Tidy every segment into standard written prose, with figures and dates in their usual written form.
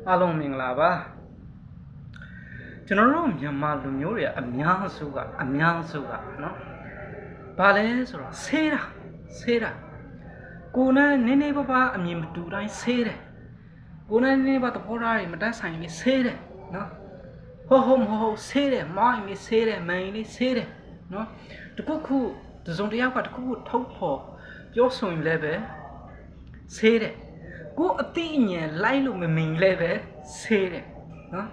အားလုံးမင်္ဂလာပါကျွန်တော်တို့မြန်မာလူမျိုးတွေအများစုကနော်ဘာလဲဆိုတော့ဆေးတာကိုယ်နဲ့နည်းနည်းပါးအမြင်မတူတိုင်းဆေးတယ်ကိုယ်နဲ့နည်းနည်းပါးသဘောထားတွေမတတ်ဆိုင်လေးဆေးတယ်နော်ဟုတ်ဆေးတယ်မောင်းလေးဆေးတယ်မန်လေးဆေးတယ်နော်တခုတစုံတစ်ယောက်ကတခုထုတ်ဖို့ပြောဆိုရင်လည်းပဲဆေးတယ်ကိုအတိအညံလိုက်လို့မမင်လဲပဲဆေးတယ်နော်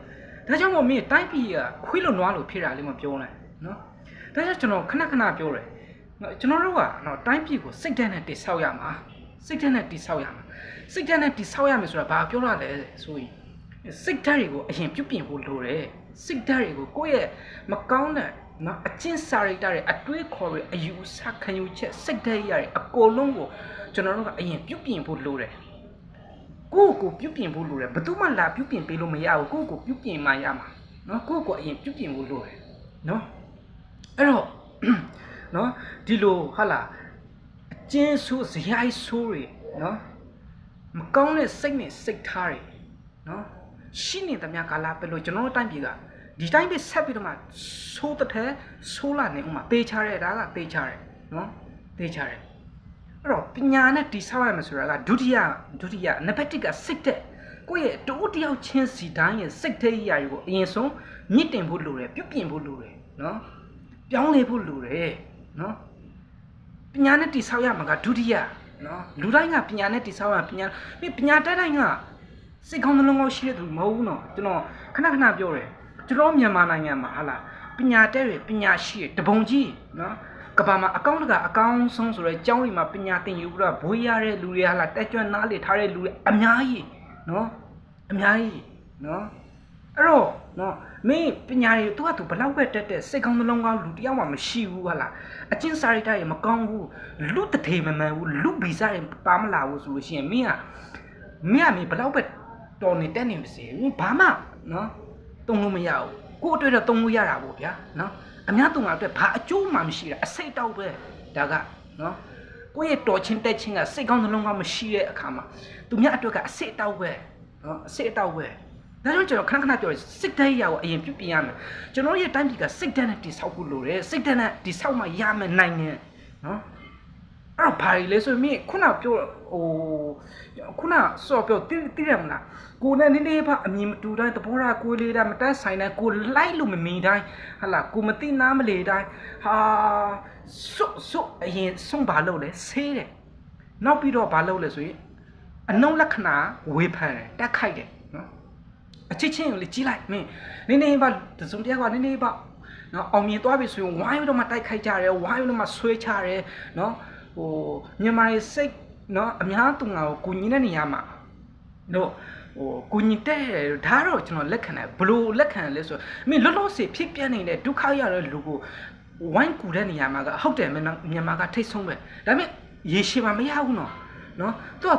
ဒါကြောင့်မို့မင်းတိုင်းပြည်ကခွေးလို့နွားလို့ဖြစ်တာလေးမပြောနိုင်နော်ဒါကြောင့်ကျွန်တော်ခဏပြောတယ်ကျွန်တော်တို့ကနော်တိုင်းပြည်ကိုစိတ်ဓာတ်နဲ့တိဆောက်ရမှာစိတ်ဓာတ်နဲ့တိဆောက်ရမယ်ဆိုတာဘာပြောရလဲဆိုရင်စိတ်ဓာတ်တွေကိုအရင်ပြုပြင်ဖို့လိုတယ်စိတ်ဓာတ်တွေကိုကိုယ့်ရဲ့မကောင်းတဲ့နော်အကျင့်စာရိတ္တတွေအတွေးခေါ်တွေအယူဆခံယူချက်စိတ်ဓာတ်ရတွေအကုန်လုံးကိုကျွန်တော်တို့ကအရင်ပြုပြင်ဖို့လိုတယ်ကိုပြုပြင်ဖို့လိုတယ်ဘယ်သူမှလာပြုပြင်ပေးလို့မရဘူးကိုပြုပြင်မှရမှာနော်ကိုအရင်ပြုပြင်ဖို့လိုတယ်နော်အဲ့တော့နော်ဒီလိုဟာလာအကျဉ်းဆိုးဇယိုက်ဆိုးတွေနော်မကောင်းတဲ့စိတ်နဲ့စိတ်ထားတွေနော်ရှိနေသမျှကာလပဲလို့ကျွန်တော်တို့တိုင်းပြည်ကဒီတိုင်းပဲဆက်ပြီးတော့မှဆိုးတဲ့ဆိုးလာနေဥမာပေးချရဲဒါကပေးချရဲနော်ပေးချရဲအဲ့တော့ပညာနဲ့တိဆောက်ရမယ်ဆိုတာကဒုတိယနံပါတ်1ကစိတ်တဲ့ကိုယ့်ရဲ့တိုးတယောက်ချင်းစီတိုင်းရဲ့စိတ်ထဲရည်ကိုအရင်ဆုံးမြင့်တင်ဖို့လိုတယ်ပြုပြင်ဖို့လိုတယ်နော်ပြောင်းလဲဖို့လိုတယ်နော်ပညာနဲ့တိဆောက်ရမှာကဒုတိယနော်လူတိုင်းကပညာနဲ့တိဆောက်ရပညာတိုင်းကစိတ်ကောင်းနှလုံးကောင်းရှိတဲ့သူမဟုတ်ဘူးနော်ကျွန်တော်ခဏပြောတယ်ကျွန်တော်မြန်မာနိုင်ငံမှာဟာလားပညာတဲ့တွေပညာရှိတပုံကြီးနော်ကဘာမှာအကောင့်ဆုံးဆိုတော့အကြောင်းတွေမှာပညာသင်ယူပြီးတော့ဘွေးရတဲ့လူတွေဟာလားတက်ကြွနားလေထားတဲ့လူတွေအများကြီးနော်အဲ့တော့နော်မင်းပညာတွေသူကသူဘလောက်ပဲတက်တဲ့စိတ်ကောင်းနှလုံးကောင်းလူတယောက်မှမရှိဘူးဟာလားအကျဉ်းစာရိတ္တတွေမကောင်းဘူးလူတထေမမှန်ဘူးလူဗီဇတွေပါမလာဘူးဆိုလို့ရှိရင်မင်းဘလောက်ပဲတော်နေတက်နေပါစေမင်းဘာမှနော်တုံးလို့မရဘူးကို့အတွက်တော့တုံးလို့ရတာပေါ့ဗျာနော်အများတုံးတာအတွက်ဘာအကျိုးမှမရှိတာအစိတ်တောက်ပဲဒါကနော်ကိုယ့်ရဲ့တော်ချင်းတက်ချင်းကစိတ်ကောင်းနှလုံးကောင်းမရှိတဲ့အခါမှာသူများအတွက်ကအစိတ်တောက်ပဲနော်အစိတ်တောက်ပဲဒါကြောင့်ကျွန်တော်ခဏပြောစိတ်ဓာတ်ရကိုအရင်ပြုပြင်ရမယ်ကျွန်တော်ရဲ့တိုင်းပြည်ကစိတ်ဓာတ်နဲ့တိဆောက်ဖို့လိုတယ်စိတ်ဓာတ်နဲ့တိဆောက်မှရမယ်နိုင်ငံနော်အဲ့တော့ဘာလဲဆိုရင်ခုနပြောစောပြောတိရမလားကိုနဲ့နည်းနည်းပါအမြင်မတူတိုင်းသဘောထားကိုလေးတိုင်းမတက်ဆိုင်တိုင်းကိုလိုက်လို့မမီတိုင်းဟာလာကိုမသိနားမလေတိုင်းဟာစွတ်အရင်ဆုံးဘာလုပ်လဲဆေးတယ်နောက်ပြီးတော့ဘာလုပ်လဲဆိုရင်အနှုံလက္ခဏာဝေဖန်တယ်တက်ခိုက်တယ်နော်အချစ်ချင်းကိုလေကြီးလိုက်မင်းနည်းနည်းပါတစုံတယောက်ကနည်းနည်းပါနော်အောင်မြင်သွားပြီဆိုရင်ဝိုင်းပြီးတော့မှတိုက်ခိုက်ကြတယ်ဝိုင်းပြီးတော့မှဆွဲချတယ်နော်မြန်မာရဲ့စိတ်နော်အများသူငါကိုကိုညီတဲ့နေရာမှာတို့ကိုညီတဲ့ဒါတော့ကျွန်တော်လက်ခံတယ်ဘလို့လက်ခံလဲဆိုတော့မင်းလောစေဖြစ်ပြနေတဲ့ဒုက္ခရတဲ့လူကိုဝိုင်းကူတဲ့နေရာမှာကဟုတ်တယ်မြန်မာကထိတ်ဆုံးပဲဒါပေမဲ့ရေရှည်မှာမရဘူးနော်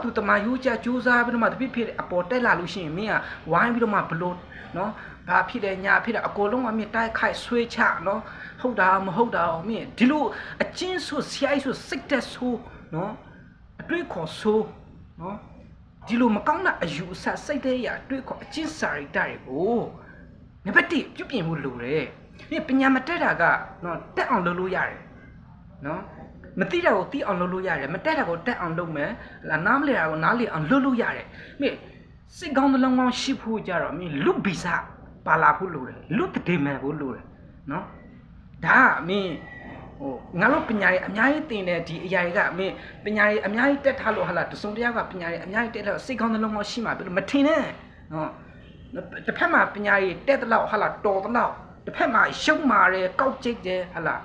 သူတမယိုးကြကြိုးစားပြီးတော့မှတပိဖြစ်အပေါ်တက်လာလို့ရှိရင်မင်းကဝိုင်းပြီးတော့မှဘလို့နော်ဘာဖြစ်တယ်ညာဖြစ်တယ်အကုန်လုံးကမင်းတိုက်ခိုက်ဆွဲချနော်ဟုတ်တာမဟုတ်တာမင်းဒီလိုအချင်းဆိုဆရာကြီးဆိုစိတ်တက်ဆိုနော်အတွေ့ခေါ်ဆိုနော်ဒီလိုမကောင်းတဲ့အယူအဆစိတ်တဲ့ရအတွေ့ခေါ်အချင်းစာရိတ္တတွေကိုနံပါတ်1ပြုပြင်ဖို့လိုတယ်မင်းပညာမတက်တာကနော်တက်အောင်လုပ်လို့ရတယ်နော်မသိတာကိုသိအောင်လုပ်လို့ရတယ်မတက်တာကိုတက်အောင်လုပ်မယ်နားမလည်တာကိုနားလည်အောင်လုပ်လို့ရတယ်မင်းစိတ်ကောင်းနှလုံးကောင်းရှိဖို့ကြတော့မင်းလူဗီဇပါလာဖို့လိုတယ်လူတဒေမန်ဖို့လိုတယ်နော်ဒါကမင်းငါတို့ပညာရေးအများကြီးသင်တဲ့ဒီအရာတွေကမင်းပညာရေးအများကြီးတက်ထားလို့ဟာလားတစုံတယောက်ကပညာရေးအများကြီးတက်လို့စိတ်ကောင်းနှလုံးကောင်းရှိမှာဘယ်လိုမထင်နဲ့နော်တစ်ဖက်မှာပညာရေးတက်တဲ့လောက်ဟာလားတော်တဲ့လောက်တစ်ဖက်မှာရှုံးမာတယ်ကောက်ကျိတ်တယ်ဟာလား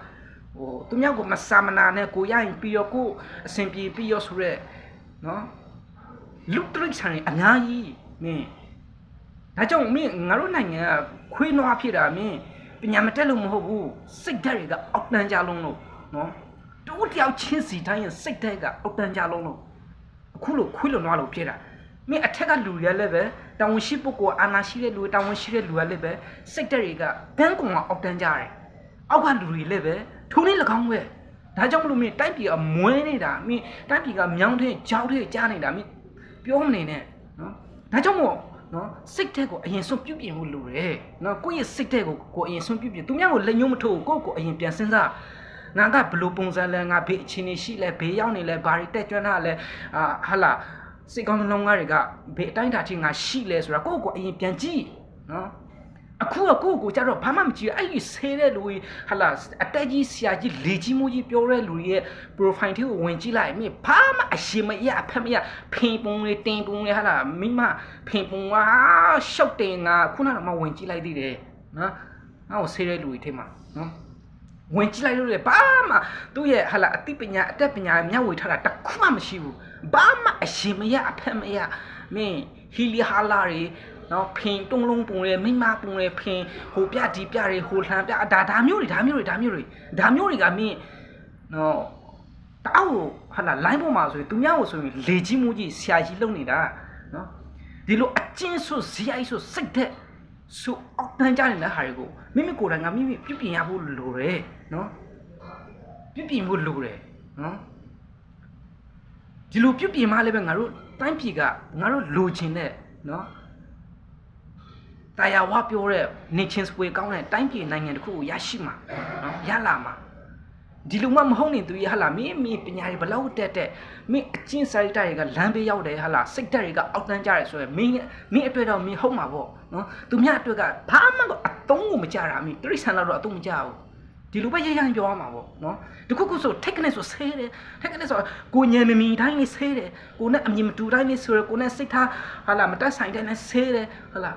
သူများကိုမဆာမနာနဲ့ကိုရရင်ပြီးတော့ကိုအစဉ်ပြေပြီးရောဆိုရက်နော်လူတရိတ်ဆန်အများကြီးမင်းဒါကြောင့်မင်းငါတို့နိုင်ငံကခွေးနွားဖြစ်တာမင်းပညာမတက်လို့မဟုတ်ဘူးစိတ်ဓာတ်တွေကအောက်တန်းကြလုံးလို့နော်တူတယောက်ချင်းစီတိုင်းရဲ့စိတ်ဓာတ်ကအောက်တန်းကြလုံးလို့အခုလို့ခွေးလို့နွားလို့ဖြစ်တာမင်းအထက်ကလူတွေလည်းပဲတာဝန်ရှိပုဂ္ဂိုလ်အာဏာရှိတဲ့လူတာဝန်ရှိတဲ့လူကလည်းပဲစိတ်ဓာတ်တွေကဘန်းကောင်အောက်တန်းကြတယ်အောက်ကလူတွေလည်းပဲထိုးနေ၎င်းပဲဒါကြောင့်မလို့မင်းတိုက်ပြည်ကမွဲနေတာမင်းတိုက်ပြည်ကမြောင်းထဲကြောက်ထဲကြားနေတာမင်းပြောမနေနဲ့နော်ဒါကြောင့်မို့ နော်စိတ်တဲ့ကိုအရင်ဆုံးပြုတ်ပြင်ဖို့လိုတယ်နော်ကိုယ့်ရဲ့စိတ်တဲ့ကိုအရင်ဆုံးပြုတ်ပြင်သူများကိုလက်ညှိုးမထိုးကိုယ့်ကိုအရင်ပြန်စဉ်းစားငါကဘလို့ပုံစံလဲငါဘေးအချင်းနေရှိလဲဘေးရောက်နေလဲဘာတွေတက်ကျွမ်းတာလဲဟာလာစိတ်ကောင်းနှလုံးသားတွေကဘေးအတိုင်းတာချင်းငါရှိလဲဆိုတာကိုယ့်ကိုအရင်ပြန်ကြည့်နော်အခုကကိုကြတော့ဘာမှမကြည့်အဲ့ဒီဆေးတဲ့လူကြီးဟာလာအတက်ကြီးဆရာကြီးလေကြီးမိုးကြီးပြောတဲ့လူရဲ့ profile တွေကိုဝင်ကြည့်လိုက်မြင်ဘာမှအရှင်မရအဖက်မရဖင်ပုံတွေတင်ပုံတွေဟာလာမိမဖင်ပုံကရှောက်တင်ငါခုနကတော့မှဝင်ကြည့်လိုက်သေးတယ်နော်ငါ့ကိုဆေးတဲ့လူကြီးထဲမှာနော်ဝင်ကြည့်လိုက်လို့လေဘာမှသူ့ရဲ့ဟာလာအသိပညာအတက်ပညာမျှဝေထားတာတခုမှမရှိဘူးဘာမှအရှင်မရအဖက်မရမင်းဟီလီဟာလာတွေနော်ဖင်တုံးလုံးပုံရဲမိမပုံရဲဖင်ဟိုပြဒီပြတွေဟိုလှမ်းပြဒါမျိုးတွေကမင်းနော်တောက်ဟာလာ line ပေါ်မှာဆိုရင်သူများကိုဆိုရင်လေကြီးမှုကြီးဆရာကြီးလုံနေတာနော်ဒီလိုအကျဉ်းဆိုဇီအိုက်ဆိုစိတ်သက်ဆိုအောက်တန်းကြနေတဲ့ဟာတွေကိုမိမိကိုယ်တိုင်ကမိမိပြုပြင်ရဖို့လိုတယ်နော်ပြုပြင်ဖို့လိုတယ်နော်ဒီလိုပြုပြင်မှလည်းပဲငါတို့တိုင်းပြည်ကငါတို့လိုချင်တဲ့နော်တရားဝပြောတဲ့နေချင်းစပွေကောင်းတဲ့တိုင်းပြည်နိုင်ငံတစ်ခုကိုရရှိမှာနော်ရလာမှာဒီလိုမှမဟုတ်နေသူရဟာလာမင်းပညာတွေဘလောက်တက်မင်းအချင်းစာရိတ္တတွေကလမ်းပေးရောက်တယ်ဟာလာစိတ်ဓာတ်တွေကအောက်တန်းကြရဲဆိုရင်မင်းအတွက်တော့မင်းဟုတ်မှာပေါ့နော်သူများအတွက်ကဘာမှတော့အတုံးကိုမကြတာမင်းတိရစ္ဆာန်တော့အတုံးမကြဘူးဒီလိုပဲရပြောရမှာပေါ့နော်တခုခုဆို technique ဆိုဆဲတယ် technique ဆိုကိုညံမီတိုင်းလေးဆဲတယ်ကိုနဲ့အမြင်မတူတိုင်းလေးဆိုရကိုနဲ့စိတ်ထားဟာလာမတက်ဆိုင်တိုင်းနဲ့ဆဲတယ်ဟာလာ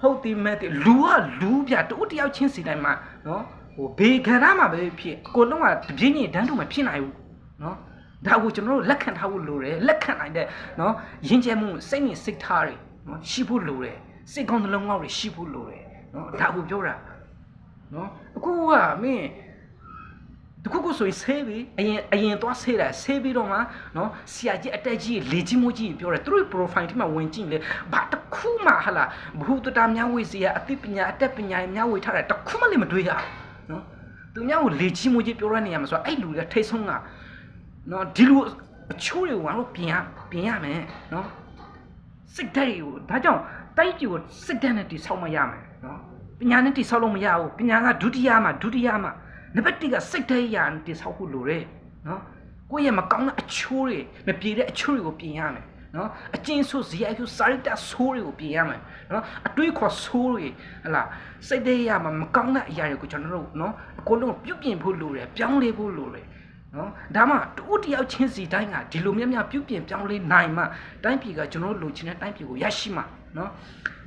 ဟုတ်ဒီမဲ့လူကလူပြတူတယောက်ချင်းစီတိုင်းမှာနော်ဟိုဘေခံရမှာပဲဖြစ်ကိုလုံးကတပြင်းကြီးတန်းတူမဖြစ်နိုင်ဘူးနော်ဒါကိုကျွန်တော်တို့လက်ခံထားဖို့လိုတယ်လက်ခံနိုင်တဲ့နော်ယဉ်ကျေးမှုစိတ်နဲ့စိတ်ထားတွေနော်ရှိဖို့လိုတယ်စိတ်ကောင်းနှလုံးကောင်းတွေရှိဖို့လိုတယ်နော်ဒါကိုပြောတာနော်အခုကမင်းတခုခုဆိုရင်ဆေးပြီးအရင်သွားဆေးတာဆေးပြီးတော့မှနော်ဆရာကြီးအတက်ကြီးလေကြီးမိုးကြီးပြောတယ်သူတို့ profile ထဲမှာဝင်ကြည့်လေဘာတခုမှဟာလာဘ ഹു တတာများဝေစီရအသိပညာအတက်ပညာများဝေထားတာတခုမှလည်းမတွေ့ရနော်သူများကိုလေကြီးမိုးကြီးပြောရနေရမှာဆိုတော့အဲ့လူတွေထိတ်ဆုံးကနော်ဒီလိုအချိုးတွေကိုငါတို့ပြင်ရမယ်နော်စိတ်ဓာတ်တွေကိုဒါကြောင့်တိုက်ပြည်ကိုစိတ်ဓာတ်နဲ့တိဆောက်မရမယ်နော်ပညာနဲ့တိဆောက်လို့မရဘူးပညာကဒုတိယမှာနံပါတ်1ကစိတ်ဓာတ်ရတိဆောက်ဖို့လိုတယ်နော်ကိုယ့်ရဲ့မကောင်းတဲ့အချိုးတွေမပြေတဲ့အချိုးတွေကိုပြင်ရမယ်နော်အကျဉ်းဆိုဇီအိုက်ဆိုစာရိတ္တဆိုးတွေကိုပြင်ရမယ်နော်အတွေးခေါ်ဆိုးတွေဟလာစိတ်ဓာတ်ရမှာမကောင်းတဲ့အရာတွေကိုကျွန်တော်တို့နော်အကုန်လုံးပြုပြင်ဖို့လိုတယ်ပြောင်းလဲဖို့လိုတယ်နော်ဒါမှတူတယောက်ချင်းစီတိုင်းကဒီလိုများပြုပြင်ပြောင်းလဲနိုင်မှတိုင်းပြည်ကကျွန်တော်တို့လိုချင်တဲ့တိုင်းပြည်ကိုရရှိမှာနော်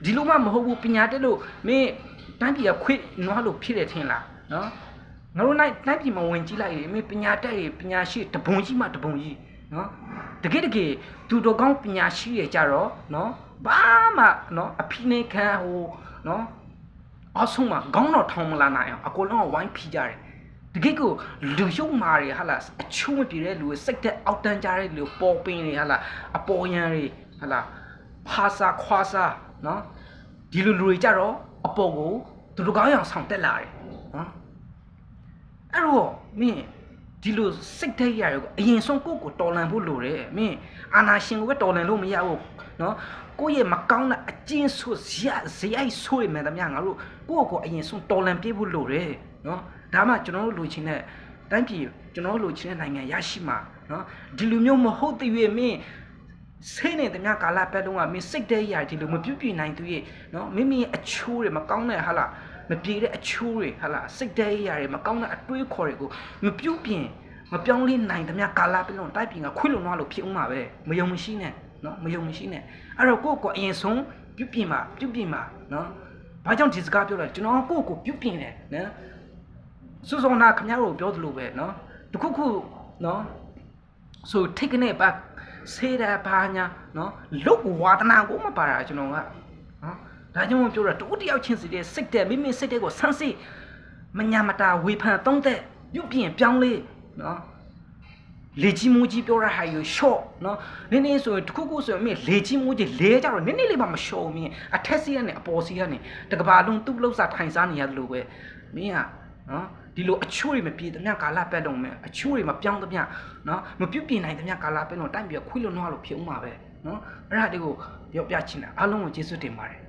ဒီလိုမှမဟုတ်ဘူးပညာတက်လို့မင်းတိုင်းပြည်ကခွေးနွားလို့ဖြစ်တယ်ထင်လားနော်ငါတို့တိုင်းပြည်မှာဝင်ကြည့်လိုက်ရင်မင်းပညာတက်တွေပညာရှိတပုံကြီးမှတပုံကြီးနော်တကယ်သူတော်ကောင်းပညာရှိရကြတော့နော်ဘာမှနော်အဖိနေခံဟိုနော်အဆုံးမှာခေါင်းတော်ထောင်မလာနိုင်အောင်အကုန်လုံးကဝိုင်းဖိကြတယ်တကယ်ကိုလူရုံမာတွေဟာလာအချိုးမပြေတဲ့လူစိတ်သက်အောက်တန်းကြတဲ့လူပေါ်ပင်းတွေဟာလာအပေါ်ရန်တွေဟာလာဖာစာခွာစာနော်ဒီလူတွေကြတော့အပေါ်ကိုသူတို့ကောင်းအောင်ဆောင်တက်လာတယ်နော်အဲ့တော့မင်းဒီလိုစိတ်ဓာတ်ရရကိုအရင်ဆုံးကိုတော်လန်ဖို့လိုတယ်မင်းအာနာရှင်ကိုပဲတော်လန်လို့မရဘူးနော်ကိုယ့်ရဲ့မကောင်းတဲ့အကျဉ်းဆိုဇီအိုက်ဆိုရမယ်တမန်ငါတို့ကိုအရင်ဆုံးတော်လန်ပြေးဖို့လိုတယ်နော်ဒါမှကျွန်တော်တို့လိုချင်တဲ့တိုင်းပြည်ကျွန်တော်တို့လိုချင်တဲ့နိုင်ငံရရှိမှာနော်ဒီလိုမျိုးမဟုတ်သေးရဲ့မင်းစိတ်နဲ့တမန်ကာလပတ်လုံးကမင်းစိတ်ဓာတ်ရဒီလိုမပြုတ်ပြနိုင်သေးရဲ့နော်မိမိရဲ့အချိုးတွေမကောင်းတဲ့ဟာလားမပြေတဲ့အချိုးတွေဟာလားစိတ်ဓာတ်ရတွေမကောင်းတဲ့အတွေးခေါ်တွေကိုမပြုတ်ပြင်မပြောင်းလဲနိုင်တမန်ကာလပတ်လုံးတိုက်ပြင်ကခွေးလုံနွားလို့ဖြစ်အောင်ပါပဲမယုံမရှိနဲ့နော်မယုံမရှိနဲ့အဲ့တော့ကိုအရင်ဆုံးပြုတ်ပြင်ပါနော်ဘာကြောင့်ဒီစကားပြောလဲကျွန်တော်ကိုပြုတ်ပြင်တယ်နော်စူဇောနာခင်ဗျားတို့ပြောသလိုပဲနော်တခုခုနော်ဆိုထိတ်ကနေပါဆေးရပါညာနော်လုတ်ဝါဒနာကိုမပါတာကျွန်တော်ကနော်ဒါကြောင့်ပြောတာတူတယောက်ချင်းစီတဲ့စိတ်တဲ့မိမိစိတ်တဲ့ကိုဆန်းစစ်မညာမတာဝေဖန်သုံးတဲ့ပြုတ်ပြင်ပြောင်းလဲနော်လေကြီးမိုးကြီးပြောရဟာယူရှော့နော်နည်းနည်းဆိုရင်တခုခုဆိုရင်မင်းလေကြီးမိုးကြီးလဲကြတော့နည်းနည်းလေးမှမရှော့မင်းအထက်စီးကနေအပေါ်စီးကနေတကဘာလုံးသူ့လောက်စားထိုင်စားနေရတယ်လို့ပဲမင်းကနော်ဒီလိုအချိုးတွေမပြေသမျှကာလပတ်လုံးမယ်အချိုးတွေမပြောင်းသမျှနော်မပြုတ်ပြင်နိုင်သမျှကာလပတ်လုံးတိုင်းပြီးခွေးလုံးနွားလို့ဖြစ်အောင်ပါပဲ နော်အဲ့ဒါတွေကိုပြောပြချင်တာအားလုံးကိုကျေးဇူးတင်ပါတယ်